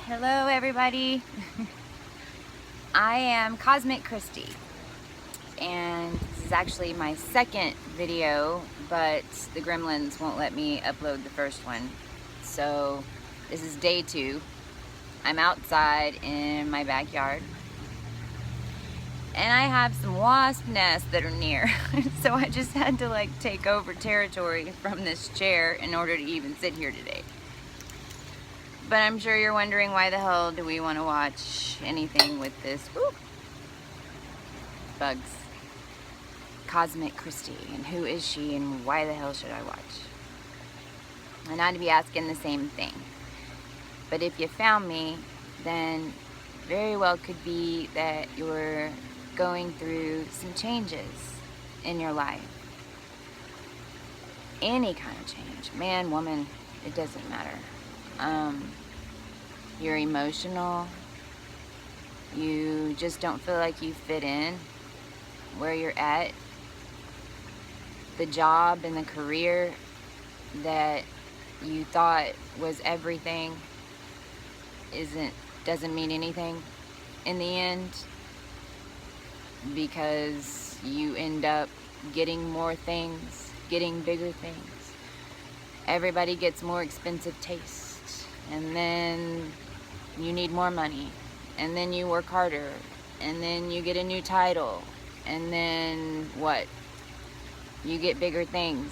Hello everybody. I am Cosmic Christi, and this is actually my second video, but the gremlins won't let me upload the first one. So this is day 2. I'm outside in my backyard and I have some wasp nests that are near. So I just had to take over territory from this chair in order to even sit here today. But I'm sure you're wondering, why the hell do we want to watch anything with this bugs? Cosmic Christi, and who is she, and why the hell should I watch? And I'd be asking the same thing. But if you found me, then very well could be that you're going through some changes in your life. Any kind of change, man, woman, it doesn't matter. You're emotional. You just don't feel like you fit in where you're at. The job and the career that you thought was everything doesn't mean anything in the end, because you end up getting more things, getting bigger things. Everybody gets more expensive taste, and then you need more money, and then you work harder, and then you get a new title, and then what? You get bigger things.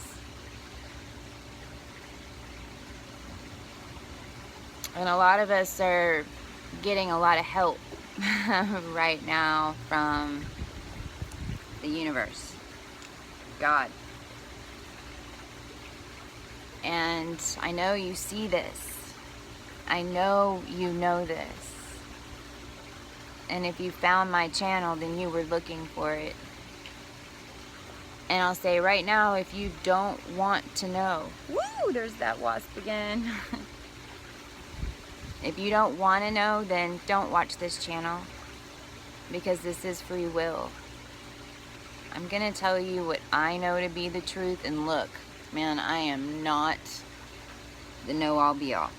And a lot of us are getting a lot of help right now from the universe, God. And I know you see this. I know you know this. And if you found my channel, then you were looking for it. And I'll say right now, if you don't want to know, woo, there's that wasp again. If you don't want to know, then don't watch this channel, because this is free will. I'm gonna tell you what I know to be the truth, and look, man, I am not the know-all be-all.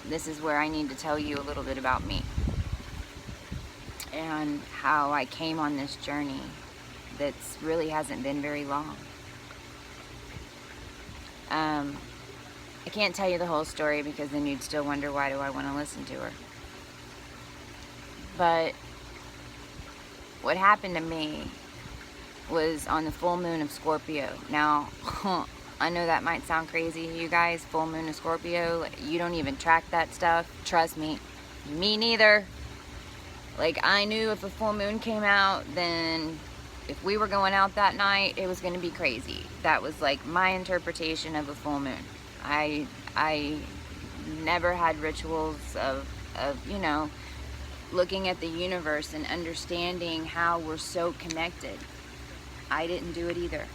This is where I need to tell you a little bit about me and how I came on this journey that's really hasn't been very long. I can't tell you the whole story, because then you'd still wonder, why do I want to listen to her? But what happened to me was on the full moon of Scorpio. Now, I know that might sound crazy, you guys, full moon of Scorpio, you don't even track that stuff. Trust me, me neither. I knew if a full moon came out, then if we were going out that night, it was going to be crazy. That was my interpretation of a full moon. I never had rituals of looking at the universe and understanding how we're so connected. I didn't do it either.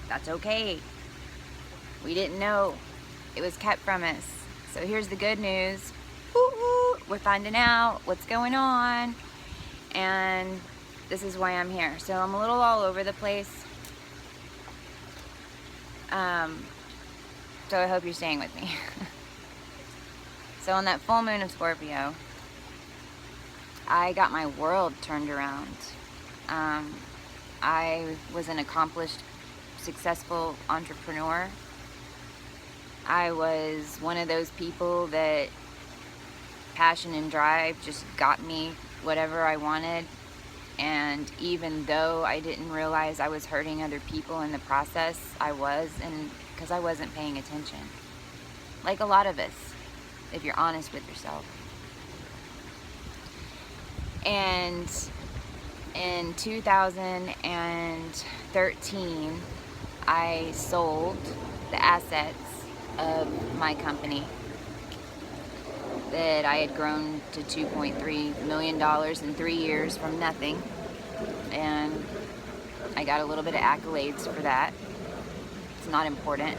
That's okay. We didn't know. It was kept from us. So here's the good news. Woo-hoo. We're finding out what's going on. And this is why I'm here. So I'm a little all over the place. So I hope you're staying with me. So on that full moon of Scorpio, I got my world turned around. I was an accomplished, successful entrepreneur. I was one of those people that passion and drive just got me whatever I wanted. And even though I didn't realize I was hurting other people in the process, I was, and because I wasn't paying attention. Like a lot of us, if you're honest with yourself. And in 2013, I sold the assets of my company that I had grown to $2.3 million in 3 years from nothing. And I got a little bit of accolades for that. It's not important.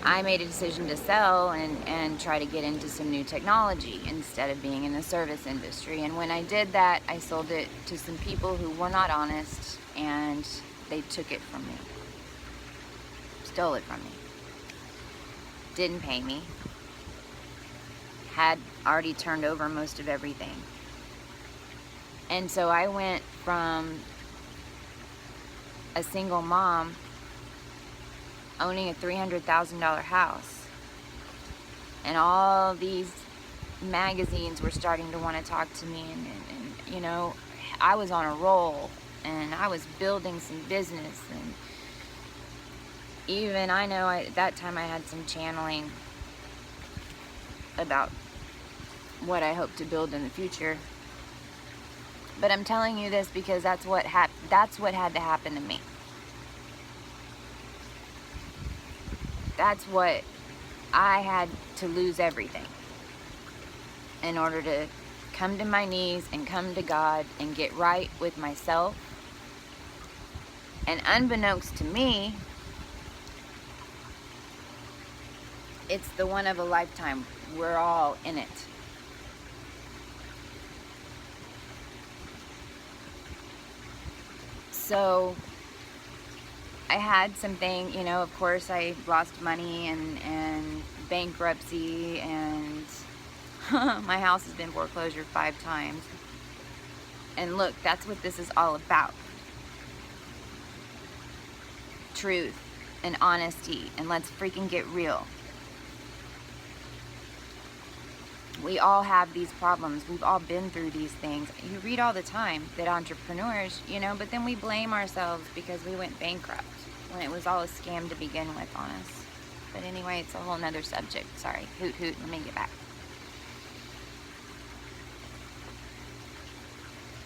I made a decision to sell and try to get into some new technology instead of being in the service industry. And when I did that, I sold it to some people who were not honest, and they took it from me. Stole it from me. didn't pay me, had already turned over most of everything. And so I went from a single mom owning a $300,000 house, and all these magazines were starting to want to talk to me, and you know, I was on a roll, and I was building some business, and even I know at that time I had some channeling about what I hope to build in the future. But I'm telling you this because that's what had to happen to me. That's what I had to lose everything in order to come to my knees and come to God and get right with myself. And unbeknownst to me, it's the one of a lifetime. We're all in it. So I had something, you know, of course I lost money and bankruptcy, and my house has been foreclosure 5 times. And look, that's what this is all about. Truth and honesty, and let's freaking get real. We all have these problems. We've all been through these things. You read all the time that entrepreneurs, you know, but then we blame ourselves because we went bankrupt when it was all a scam to begin with on us. But anyway, it's a whole nother subject. Sorry, hoot hoot, let me get back.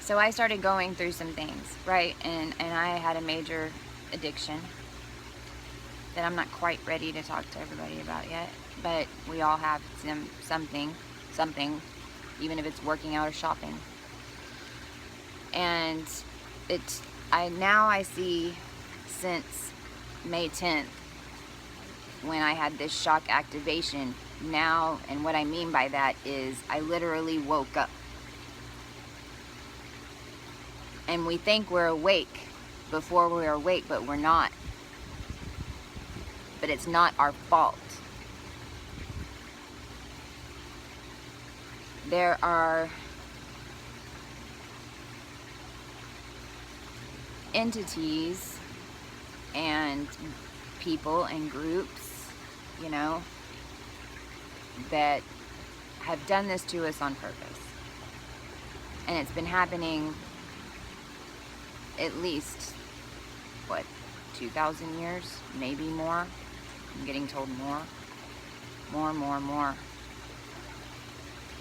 So I started going through some things, right? And I had a major addiction that I'm not quite ready to talk to everybody about yet. But we all have something, even if it's working out or shopping. And now I see since May 10th, when I had this shock activation now, and what I mean by that is I literally woke up. And we think we're awake before we're awake, but we're not. But it's not our fault. There are entities and people and groups, you know, that have done this to us on purpose. And it's been happening at least, 2,000 years, maybe more. I'm getting told more.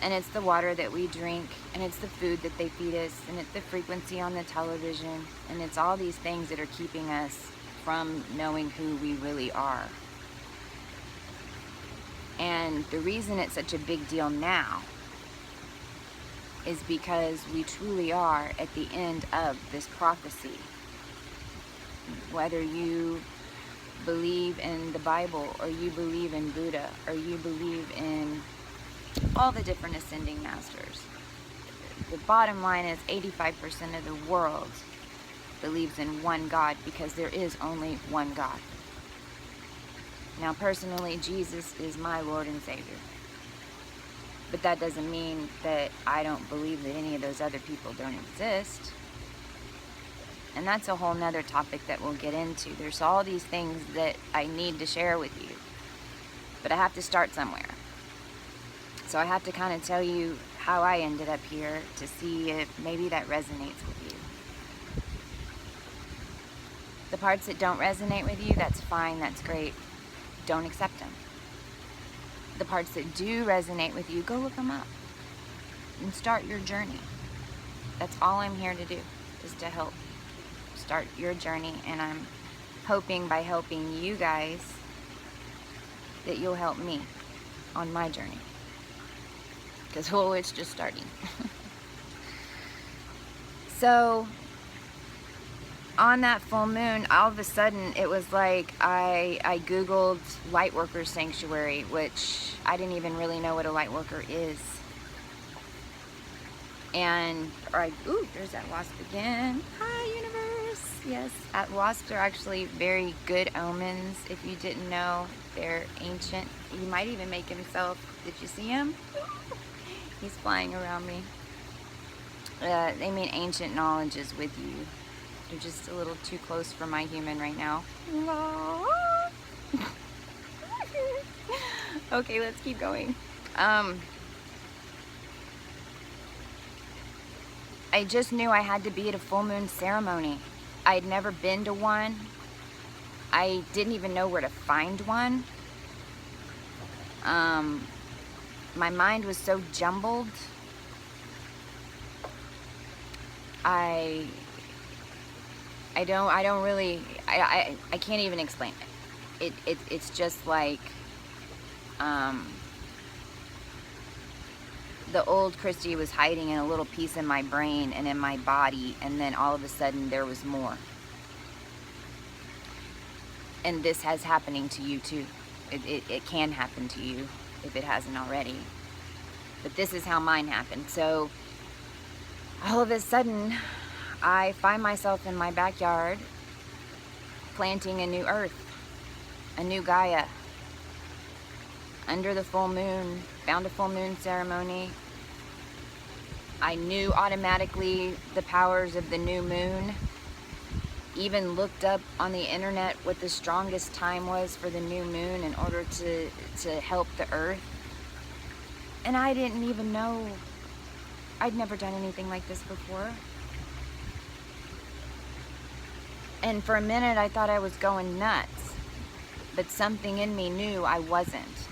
And it's the water that we drink, and it's the food that they feed us, and it's the frequency on the television, and it's all these things that are keeping us from knowing who we really are. And the reason it's such a big deal now is because we truly are at the end of this prophecy. Whether you believe in the Bible, or you believe in Buddha, or you believe in all the different ascending masters, the bottom line is 85% of the world believes in one God, because there is only one God. Now, personally, Jesus is my Lord and Savior. But that doesn't mean that I don't believe that any of those other people don't exist. And that's a whole nother topic that we'll get into. There's all these things that I need to share with you. But I have to start somewhere. So I have to kind of tell you how I ended up here to see if maybe that resonates with you. The parts that don't resonate with you, that's fine, that's great. Don't accept them. The parts that do resonate with you, go look them up and start your journey. That's all I'm here to do, is to help start your journey. And I'm hoping by helping you guys that you'll help me on my journey, because it's just starting. So on that full moon, all of a sudden it was like I googled lightworker sanctuary, which I didn't even really know what a lightworker is. And there's that wasp again. Hi, universe. Yes, wasps are actually very good omens, if you didn't know. there. Ancient. He might even make himself. Did you see him? He's flying around me. They mean ancient knowledge is with you. You're just a little too close for my human right now. Okay, let's keep going. I just knew I had to be at a full moon ceremony. I'd never been to one. I didn't even know where to find one. My mind was so jumbled. I can't even explain it. It's just like the old Christi was hiding in a little piece in my brain and in my body, and then all of a sudden there was more. And this has happening to you too. It can happen to you if it hasn't already. But this is how mine happened. So all of a sudden, I find myself in my backyard planting a new earth, a new Gaia. Under the full moon, found a full moon ceremony. I knew automatically the powers of the new moon. Even looked up on the internet what the strongest time was for the new moon in order to help the earth. And I didn't even know. I'd never done anything like this before. And for a minute I thought I was going nuts. But something in me knew I wasn't.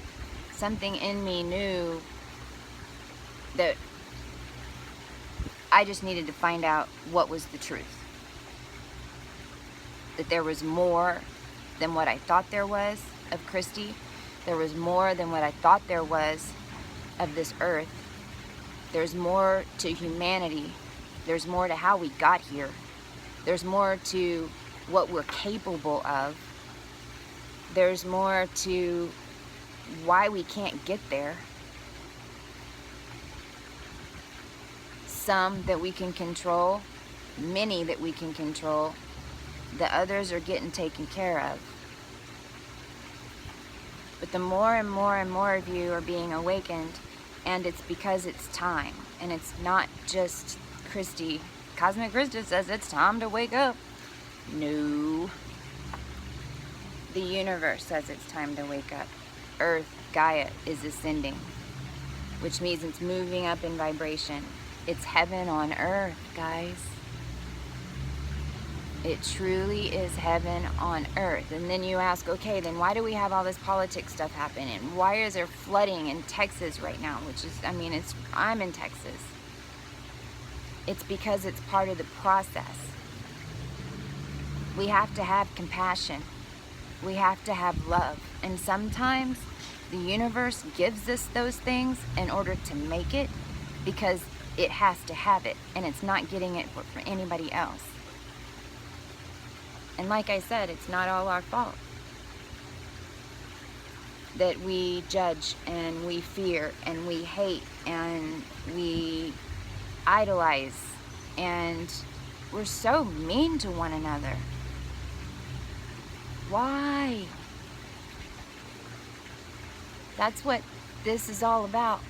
Something in me knew that I just needed to find out what was the truth. That there was more than what I thought there was of Christi. There was more than what I thought there was of this earth. There's more to humanity. There's more to how we got here. There's more to what we're capable of. There's more to why we can't get there. Some that we can control, many that we can control. The others are getting taken care of. But the more and more and more of you are being awakened, and it's because it's time. And it's not just Christi. Cosmic Christi says it's time to wake up. No. The universe says it's time to wake up. Earth, Gaia, is ascending, which means it's moving up in vibration. It's heaven on earth, guys. It truly is heaven on earth. And then you ask, okay, then why do we have all this politics stuff happen? And why is there flooding in Texas right now? Which is, I mean, I'm in Texas. It's because it's part of the process. We have to have compassion. We have to have love. And sometimes the universe gives us those things in order to make it, because it has to have it. And it's not getting it for anybody else. And like I said, it's not all our fault that we judge and we fear and we hate and we idolize and we're so mean to one another. Why? That's what this is all about.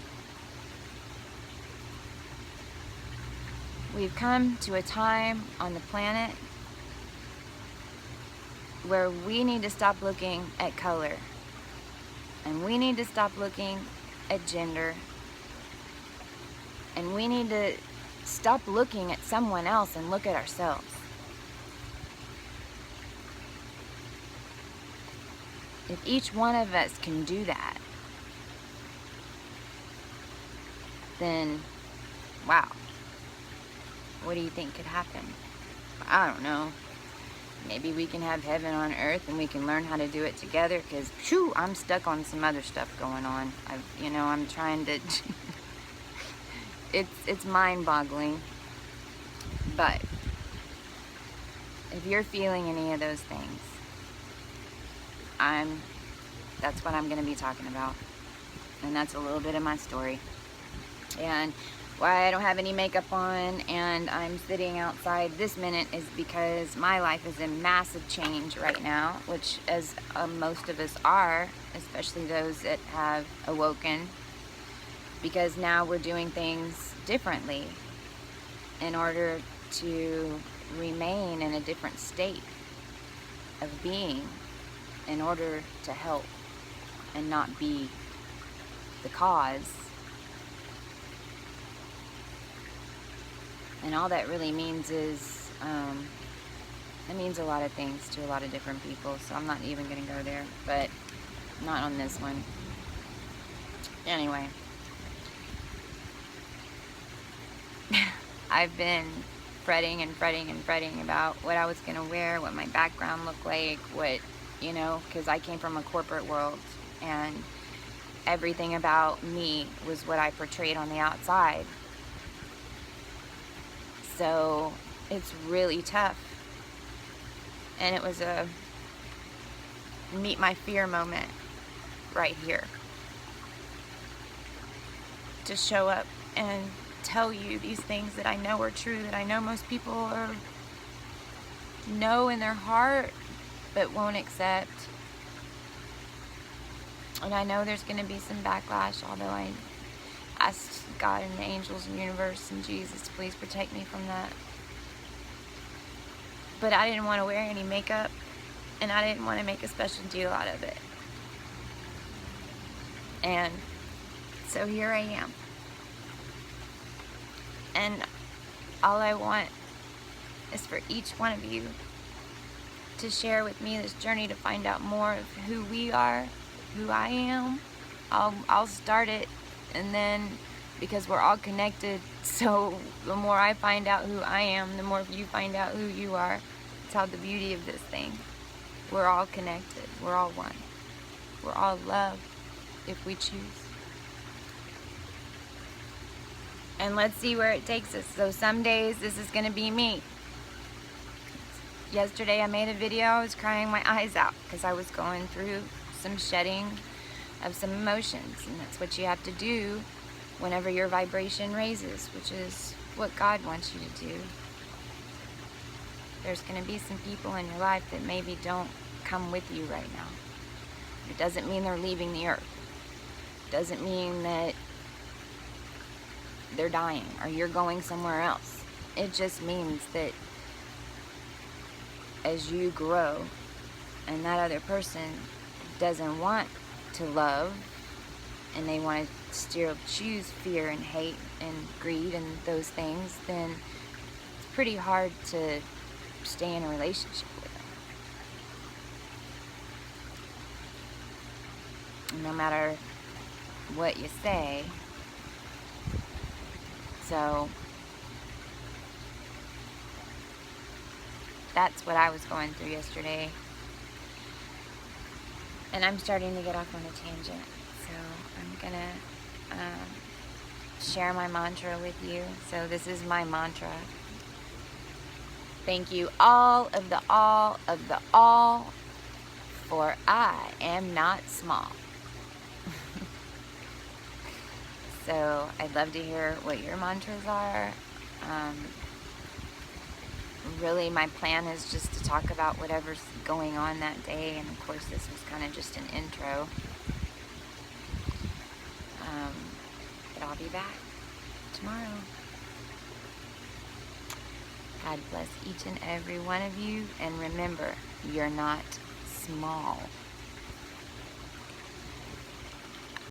We've come to a time on the planet where we need to stop looking at color, and we need to stop looking at gender, and we need to stop looking at someone else and look at ourselves. If each one of us can do that, then wow, what do you think could happen? I don't know. Maybe we can have heaven on earth and we can learn how to do it together, because phew, I'm stuck on some other stuff going on. I'm trying to it's mind-boggling. But if you're feeling any of those things, that's what I'm going to be talking about. And that's a little bit of my story. And why I don't have any makeup on and I'm sitting outside this minute is because my life is in massive change right now, which as most of us are, especially those that have awoken, because now we're doing things differently in order to remain in a different state of being, in order to help and not be the cause. And all that really means is, it means a lot of things to a lot of different people, so I'm not even going to go there, but not on this one. Anyway, I've been fretting and fretting and fretting about what I was going to wear, what my background looked like, what, you know, because I came from a corporate world, and everything about me was what I portrayed on the outside. So it's really tough. And it was a meet my fear moment right here. To show up and tell you these things that I know are true, that I know most people know in their heart but won't accept. And I know there's going to be some backlash, although I asked God and the angels and the universe and Jesus to please protect me from that. But I didn't want to wear any makeup, and I didn't want to make a special deal out of it. And so here I am. And all I want is for each one of you to share with me this journey to find out more of who we are, who I am. I'll start it, and then, because we're all connected, so the more I find out who I am, the more you find out who you are. It's how the beauty of this thing. We're all connected. We're all one. We're all love if we choose. And let's see where it takes us. So some days this is going to be me. Yesterday I made a video. I was crying my eyes out because I was going through some shedding of some emotions, and that's what you have to do whenever your vibration raises, which is what God wants you to do. There's going to be some people in your life that maybe don't come with you right now. It doesn't mean they're leaving the earth. It doesn't mean that they're dying or you're going somewhere else. It just means that as you grow and that other person doesn't want to love, and they want to still choose fear and hate and greed and those things, then it's pretty hard to stay in a relationship with them, no matter what you say. So that's what I was going through yesterday. And I'm starting to get off on a tangent. So I'm going to share my mantra with you. So this is my mantra. Thank you all of the all, for I am not small. So I'd love to hear what your mantras are. Really, my plan is just to talk about whatever's going on that day, and of course this was kind of just an intro. But I'll be back tomorrow. God bless each and every one of you, and remember, you're not small.